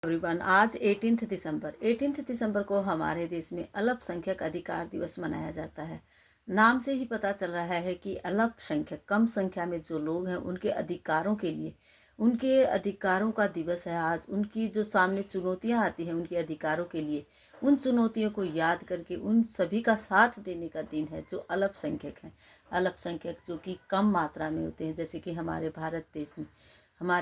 Everyone, आज 18 दिसंबर को हमारे देश में अल्पसंख्यक अधिकार दिवस मनाया जाता है। नाम से ही पता चल रहा है कि अल्पसंख्यक कम संख्या में जो लोग हैं उनके अधिकारों के लिए, उनके अधिकारों का दिवस है आज। उनकी जो सामने चुनौतियां आती हैं उनके अधिकारों के लिए, उन चुनौतियों को याद करके उन सभी का साथ देने का दिन है जो अल्पसंख्यक हैं। अल्पसंख्यक जो कि कम मात्रा में होते हैं, जैसे कि हमारे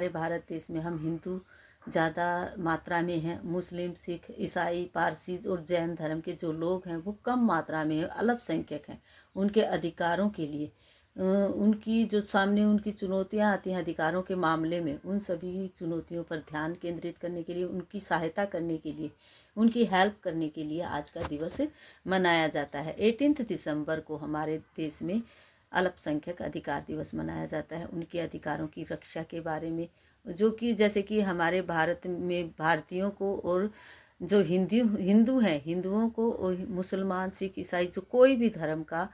भारत देश में हम हिंदू ज़्यादा मात्रा में हैं। मुस्लिम, सिख, ईसाई, पारसी और जैन धर्म के जो लोग हैं वो कम मात्रा में अल्पसंख्यक हैं। उनके अधिकारों के लिए उनकी जो सामने उनकी चुनौतियां आती हैं अधिकारों के मामले में, उन सभी चुनौतियों पर ध्यान केंद्रित करने के लिए, उनकी सहायता करने के लिए, उनकी हेल्प करने के लिए आज का दिवस मनाया जाता है। 18 दिसंबर को हमारे देश में अल्पसंख्यक अधिकार दिवस मनाया जाता है। उनके अधिकारों की रक्षा के बारे में, जो कि जैसे कि हमारे भारत में भारतीयों को और जो हिंदू हैं, हिंदुओं को और मुसलमान, सिख, ईसाई, जो कोई भी धर्म का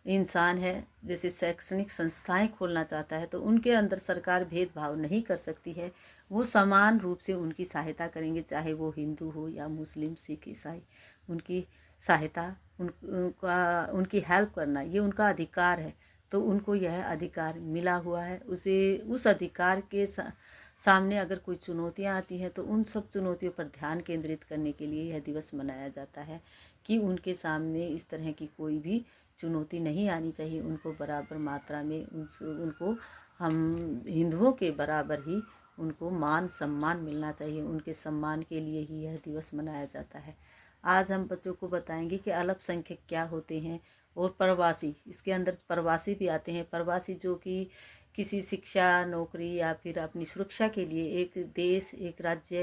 इंसान है, जैसे शैक्षणिक संस्थाएं खोलना चाहता है तो उनके अंदर सरकार भेदभाव नहीं कर सकती है। वो समान रूप से उनकी सहायता करेंगे, चाहे वो हिंदू हो या मुस्लिम, सिख, ईसाई। उनकी सहायता, उनकी हेल्प करना ये उनका अधिकार है। तो उनको यह अधिकार मिला हुआ है। उस अधिकार के सामने अगर कोई चुनौतियां आती हैं तो उन सब चुनौतियों पर ध्यान केंद्रित करने के लिए यह दिवस मनाया जाता है कि उनके सामने इस तरह की कोई भी चुनौती नहीं आनी चाहिए। उनको बराबर मात्रा में उनको हम हिंदुओं के बराबर ही उनको मान सम्मान मिलना चाहिए। उनके सम्मान के लिए ही यह दिवस मनाया जाता है। आज हम बच्चों को बताएंगे कि अल्पसंख्यक क्या होते हैं और प्रवासी, इसके अंदर प्रवासी भी आते हैं। प्रवासी जो कि किसी शिक्षा, नौकरी या फिर अपनी सुरक्षा के लिए एक देश, एक राज्य,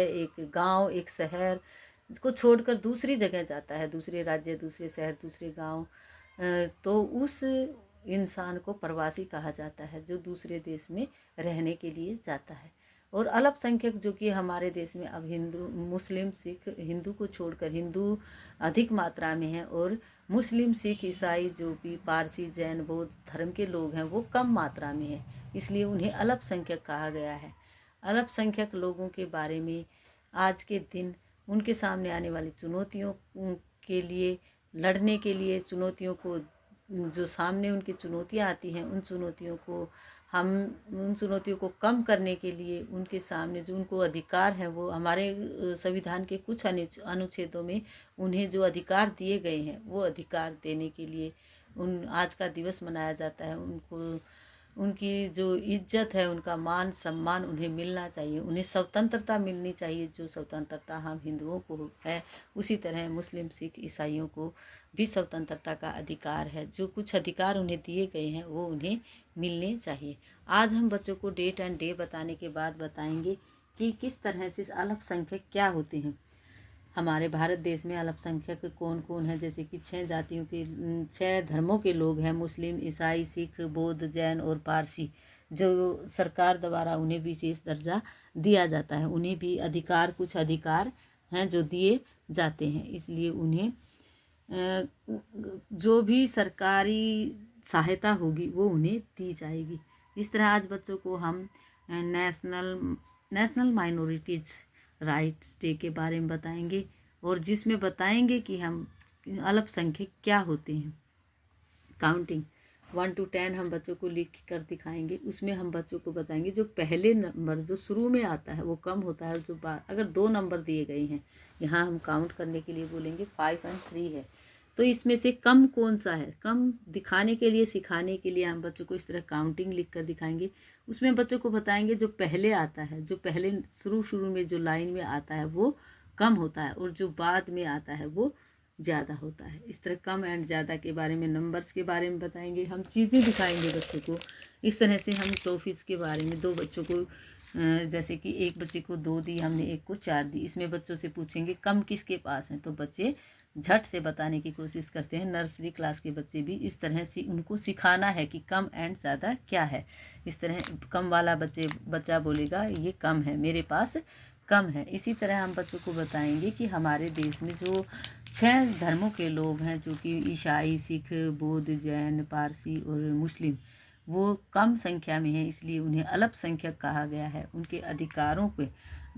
एक गांव, एक शहर को छोड़कर दूसरी जगह जाता है, दूसरे राज्य, दूसरे शहर, दूसरे गांव। तो उस इंसान को प्रवासी कहा जाता है जो दूसरे देश में रहने के लिए जाता है। और अल्पसंख्यक जो कि हमारे देश में अब हिंदू, मुस्लिम, सिख, हिंदू को छोड़कर हिंदू अधिक मात्रा में हैं और मुस्लिम, सिख, ईसाई, जो भी पारसी, जैन, बौद्ध धर्म के लोग हैं वो कम मात्रा में हैं, इसलिए उन्हें अल्पसंख्यक कहा गया है। अल्पसंख्यक लोगों के बारे में आज के दिन उनके सामने आने वाली चुनौतियों के लिए लड़ने के लिए, चुनौतियों को जो सामने उनकी चुनौतियां आती हैं उन चुनौतियों को कम करने के लिए उनके सामने जो उनको अधिकार हैं, वो हमारे संविधान के कुछ अनुच्छेदों में उन्हें जो अधिकार दिए गए हैं वो अधिकार देने के लिए आज का दिवस मनाया जाता है। उनकी जो इज्जत है, उनका मान सम्मान उन्हें मिलना चाहिए। उन्हें स्वतंत्रता मिलनी चाहिए, जो स्वतंत्रता हम हिंदुओं को है उसी तरह मुस्लिम, सिख, ईसाइयों को भी स्वतंत्रता का अधिकार है। जो कुछ अधिकार उन्हें दिए गए हैं वो उन्हें मिलने चाहिए। आज हम बच्चों को डेट एंड डे बताने के बाद बताएंगे कि किस तरह से अल्पसंख्यक क्या होते हैं। हमारे भारत देश में अल्पसंख्यक कौन कौन है, जैसे कि 6 धर्मों के लोग हैं, मुस्लिम, ईसाई, सिख, बौद्ध, जैन और पारसी। जो सरकार द्वारा उन्हें विशेष दर्जा दिया जाता है, उन्हें भी कुछ अधिकार हैं जो दिए जाते हैं, इसलिए उन्हें जो भी सरकारी सहायता होगी वो उन्हें दी जाएगी। इस तरह आज बच्चों को हम नेशनल माइनॉरिटीज़ राइट्स डे के बारे में बताएंगे और जिसमें बताएंगे कि हम अल्पसंख्यक क्या होते हैं। काउंटिंग 1 to 10 हम बच्चों को लिख कर दिखाएंगे। उसमें हम बच्चों को बताएंगे जो पहले नंबर जो शुरू में आता है वो कम होता है, जो अगर 2 नंबर दिए गए हैं, यहाँ हम काउंट करने के लिए बोलेंगे 5 और 3 है, तो इसमें से कम कौन सा है। कम दिखाने के लिए, सिखाने के लिए हम बच्चों को इस तरह काउंटिंग लिख कर दिखाएंगे। उसमें बच्चों को बताएंगे जो पहले आता है, जो पहले शुरू में जो लाइन में आता है वो कम होता है और जो बाद में आता है वो ज़्यादा होता है। इस तरह कम एंड ज़्यादा के बारे में, नंबर्स के बारे में बताएंगे। हम चीज़ें दिखाएंगे बच्चों को। इस तरह से हम टॉफीज़ के बारे में, 2 बच्चों को जैसे कि एक बच्चे को 2 दी हमने, एक को 4 दी, इसमें बच्चों से पूछेंगे कम किसके पास हैं, तो बच्चे झट से बताने की कोशिश करते हैं। नर्सरी क्लास के बच्चे भी इस तरह से उनको सिखाना है कि कम एंड ज़्यादा क्या है। इस तरह कम वाला बच्चा बोलेगा ये कम है, मेरे पास कम है। इसी तरह हम बच्चों को बताएंगे कि हमारे देश में जो 6 धर्मों के लोग हैं, जो कि ईसाई, सिख, बौद्ध, जैन, पारसी और मुस्लिम, वो कम संख्या में है, इसलिए उन्हें अल्पसंख्यक कहा गया है। उनके अधिकारों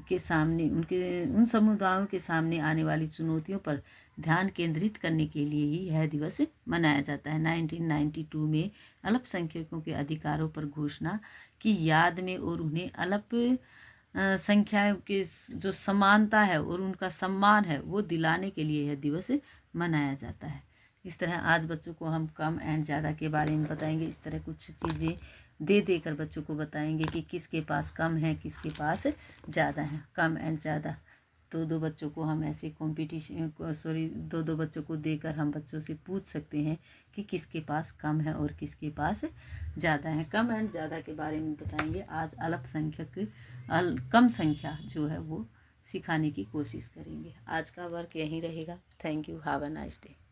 के सामने, उन समुदायों के सामने आने वाली चुनौतियों पर ध्यान केंद्रित करने के लिए ही यह दिवस मनाया जाता है। 1992 में अल्पसंख्यकों के अधिकारों पर घोषणा की याद में और उन्हें संख्या के जो समानता है और उनका सम्मान है वो दिलाने के लिए यह दिवस मनाया जाता है। इस तरह आज बच्चों को हम कम एंड ज़्यादा के बारे में बताएंगे। इस तरह कुछ चीज़ें दे देकर बच्चों को बताएंगे कि किसके पास कम है, किसके पास ज़्यादा है, कम एंड ज़्यादा। दो बच्चों को हम ऐसे दो बच्चों को देकर हम बच्चों से पूछ सकते हैं कि किसके पास कम है और किसके पास ज़्यादा है। कम एंड ज़्यादा के बारे में बताएंगे। आज कम संख्या जो है वो सिखाने की कोशिश करेंगे। आज का वर्क यहीं रहेगा। Thank you. Have a nice day.